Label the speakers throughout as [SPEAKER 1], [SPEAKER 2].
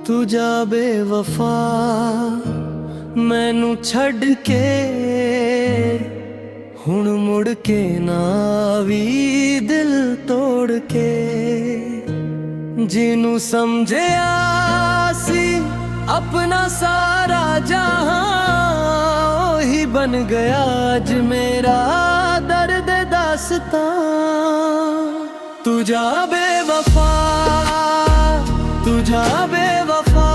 [SPEAKER 1] तू जा बेवफा मैनू छड़ के हुण मुड़ के ना आवी दिल तोड़ के। जिनू समझिया सी अपना सारा जहां ओही बन गया अज मेरा दर्द दास्तां। तू जा बेवफा तू जा बेवफा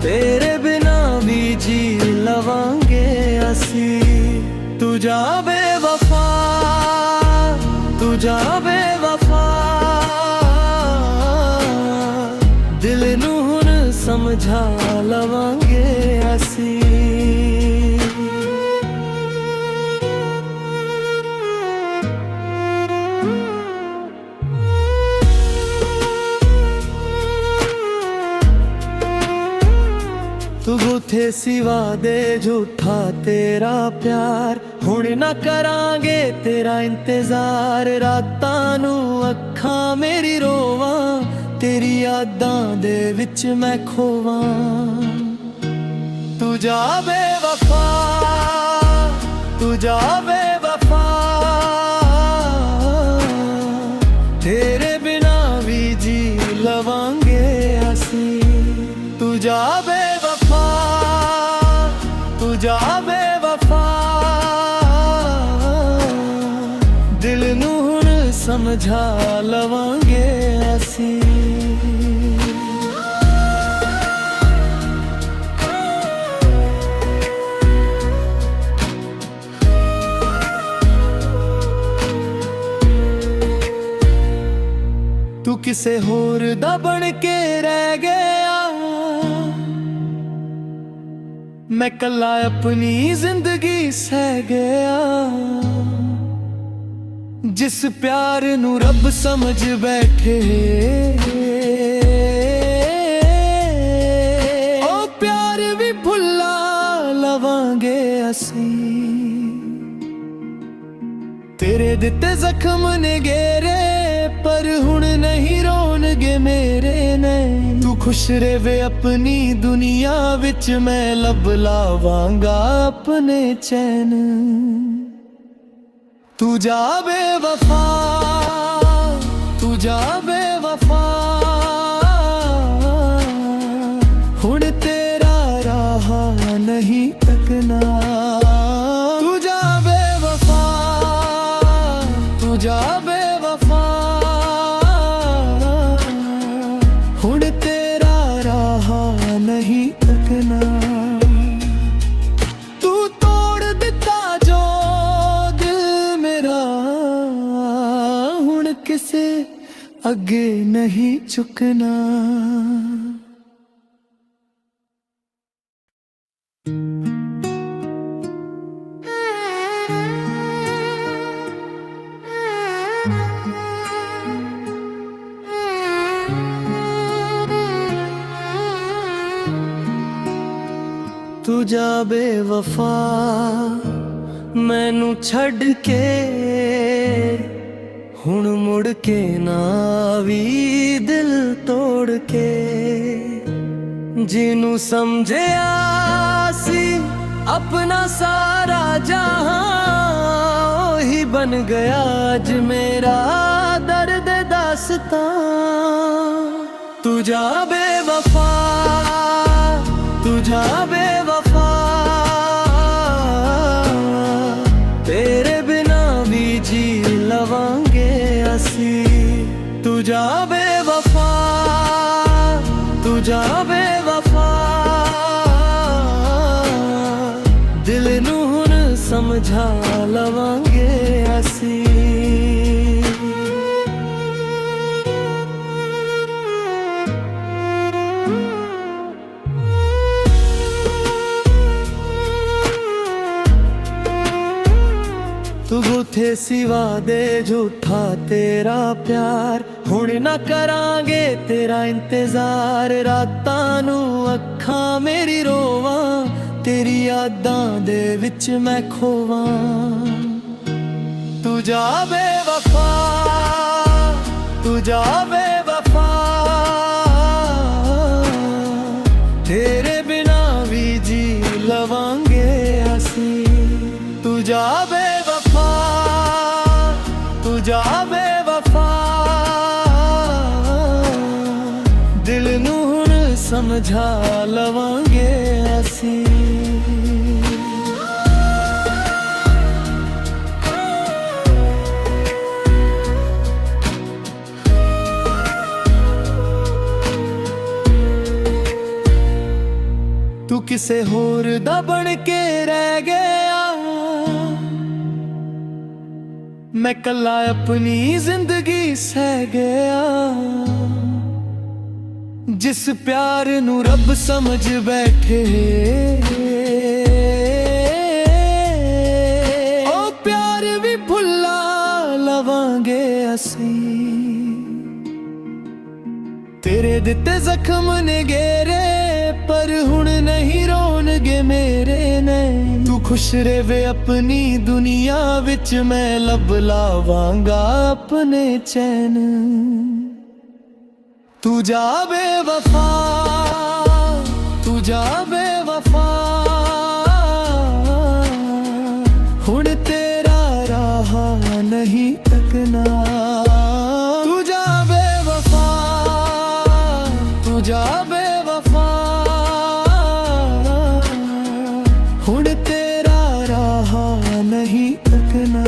[SPEAKER 1] तेरे बिना भी जी लवांगे असी। तू जा बेवफा तू जा बेवफा दिल नू हुण समझा लवांगे असी। तू थे सिवा दे झूठा तेरा प्यार हुण ना करांगे तेरा इंतजार। रातां नू अखां मेरी रोवां तेरी यादां दे विच मैं खोवां। तू जा बेवफा तू जा बेवफा तेरे बिना भी जी लवांगे असी। तू जा बेवफा तू जा बेवफा दिल नू हुण समझा लवांगे असी। तू किसे होर दा बन के रह गया मैं कला अपनी जिंदगी सह गया। जिस प्यार नू रब समझ बैठे ओ प्यार भी भुला लवांगे असी। तेरे दिते जख्म ने गेरे पर हुण नहीं रोनगे मेरे नैन। तू खुश रहे अपनी दुनिया विच मैं लब लावांगा अपने चैन। तू जा बेवफा तू जा बेवफा हुण तेरा राह नहीं तकना। तू जा बेवफा तू जा बेवफा हुण तेरा राह नहीं तकना। तू तोड़ दिता जो दिल मेरा हुण किसे अगे नहीं झुकना। तू जा बेवफा मैनू छड़ के हुण मुड़ के ना आवी दिल तोड़ के। जिनू समझिया सी अपना सारा जहां ओही बन गया अज मेरा दर्द दास्तां। तू जा बेवफा तू जा बेवफा तेरे बिना भी जी लवांगे असी। तू जा बेवफा तू जा बेवफा दिल नू हुण समझा लवांगे असी। तू थे सिवा दे झूठा तेरा प्यार हुण ना करांगे तेरा इंतजार। रातां नू अखां मेरी रोवां तेरी यादां दे विच मैं खोवां। तू जा बेवफा तू जा बेवफा समझा लवांगे असी। तू किसे होर दा बन के रह गया, मैं कला अपनी जिंदगी सह गया। जिस प्यार नू रब समझ बैठे, ओ प्यार भी भुला लवांगे असी। तेरे दिते जख्म ने गेरे, पर हुण नहीं रोणगे मेरे नैन। तू खुश रहे अपनी दुनिया विच, मैं लब लावांगा अपने चैन। तू जा बेवफा, तू जा बेवफा, हुण तेरा राह नहीं तकना। तू जा बेवफा, तू जा बेवफा, हुण तेरा राह नहीं तकना।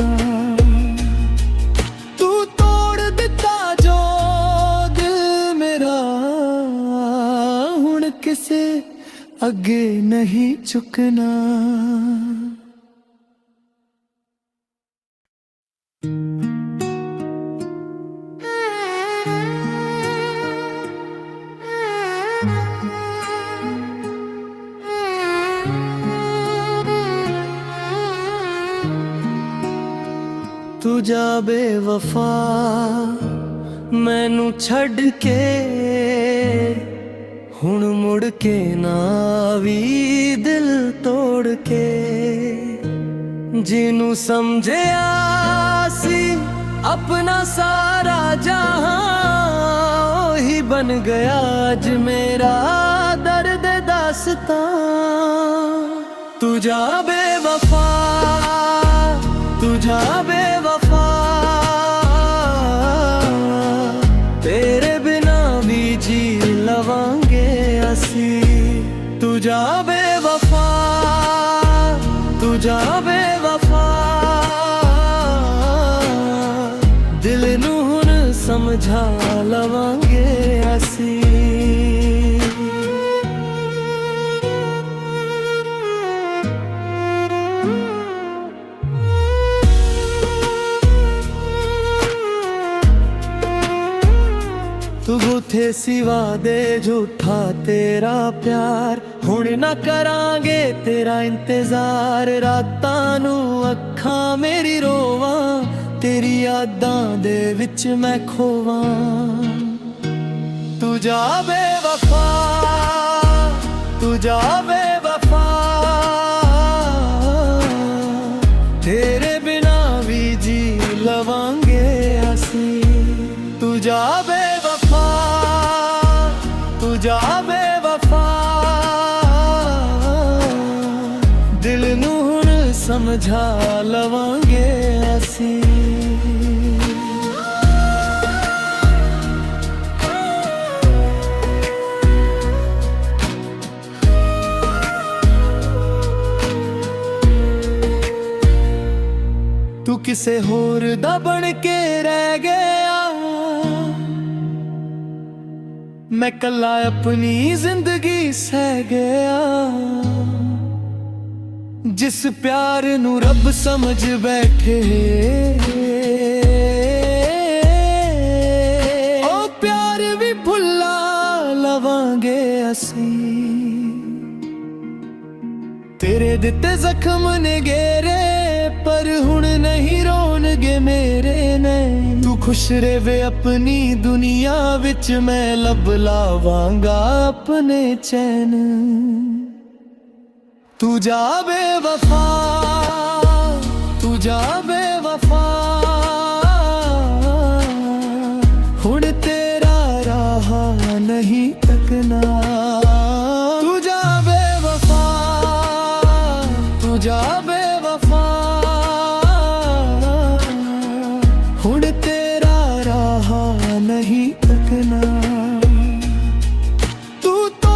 [SPEAKER 1] तू तोड़ दिता जो दिल मेरा, हुण किसे अगे नहीं झुकना। तू जा बेवफा, मैनू छड़ के हुण मुड़ के ना आवी दिल तोड़ के। जिनू समझे आसी अपना सारा जहां, ही बन गया आज मेरा दर्द दास्तां। तू जा बेवफा, तू जा बेवफा, तेरे बिना भी जी लवांगे असी। तू जा बेवफा, तू जा बेवफा, दिल नू हुण समझा लवांगे असी। तू थे सिवा दे झूठा तेरा प्यार, हुण ना करांगे तेरा इंतजार। रातां नू अखां मेरी रोवां, तेरी यादां दे विच मैं खोवां। तू जा बेवफा, तू जा बेवफा, तेरे बिना भी जी लवांगे असी। तू जा बेवफा, तू जा बेवफा, दिल नू हुण समझा लवांगे असी। तू किसे होर दा बन के रह गया, मैं कला अपनी जिंदगी सह गया। जिस प्यार नू रब समझ बैठे, ओ प्यार भी भुला लवांगे असी। तेरे दिते जख्म ने गेरे, पर हुण नहीं रोणगे मेरे नैन। तू खुश रहे अपनी दुनिया विच, मैं लब लावांगा अपने चैन। तू जा बेवफा, तू जा बेवफा, हुण तेरा राह नहीं तकना। तू जा बेवफा, तू जा बेवफा, हुण तेरा राह नहीं तकना। तू तो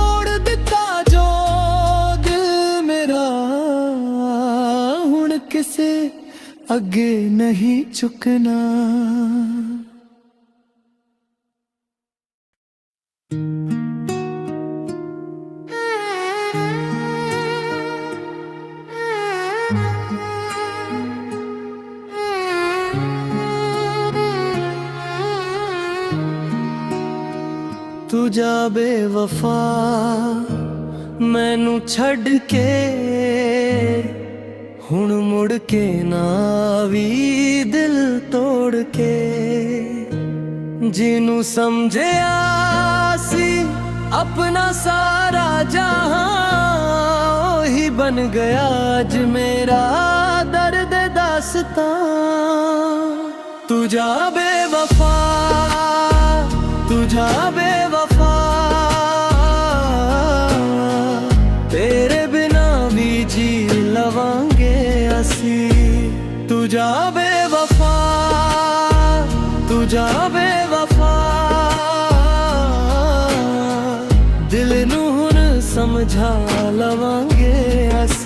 [SPEAKER 1] ਅੱਗੇ ਨਹੀਂ ਝੁਕਣਾ। ਤੂੰ ਜਾ ਬੇਵਫਾ ਮੈਨੂੰ ਛੱਡ ਕੇ, ਹੁਣ ਮੁੜ ਕੇ ਨਾ ਵੀ ਦਿਲ ਤੋੜ ਕੇ। ਜਿਹਨੂੰ ਸਮਝਿਆ ਸੀ ਆਪਣਾ ਸਾਰਾ ਜਹਾਂ, ਉਹੀ ਬਣ ਗਿਆ ਅੱਜ ਮੇਰਾ ਦਰਦ ਦਾਸਤਾਂ। ਤੂੰ ਜਾ ਬੇਵਫਾ, ਤੂੰ ਜਾ ਬੇਵਫਾ, ਤੇਰੇ ਬਿਨਾ ਵੀ ਜੀ ਲਵਾਂਗੇ ਅਸੀਂ। ਤੂੰ ਜਾ ਬੇਵਫਾ, ਤੂੰ ਜਾ ਬੇਵਫਾ, ਦਿਲ ਨੂੰ ਹੁਣ ਸਮਝਾ ਲਵਾਂਗੇ ਅਸੀਂ।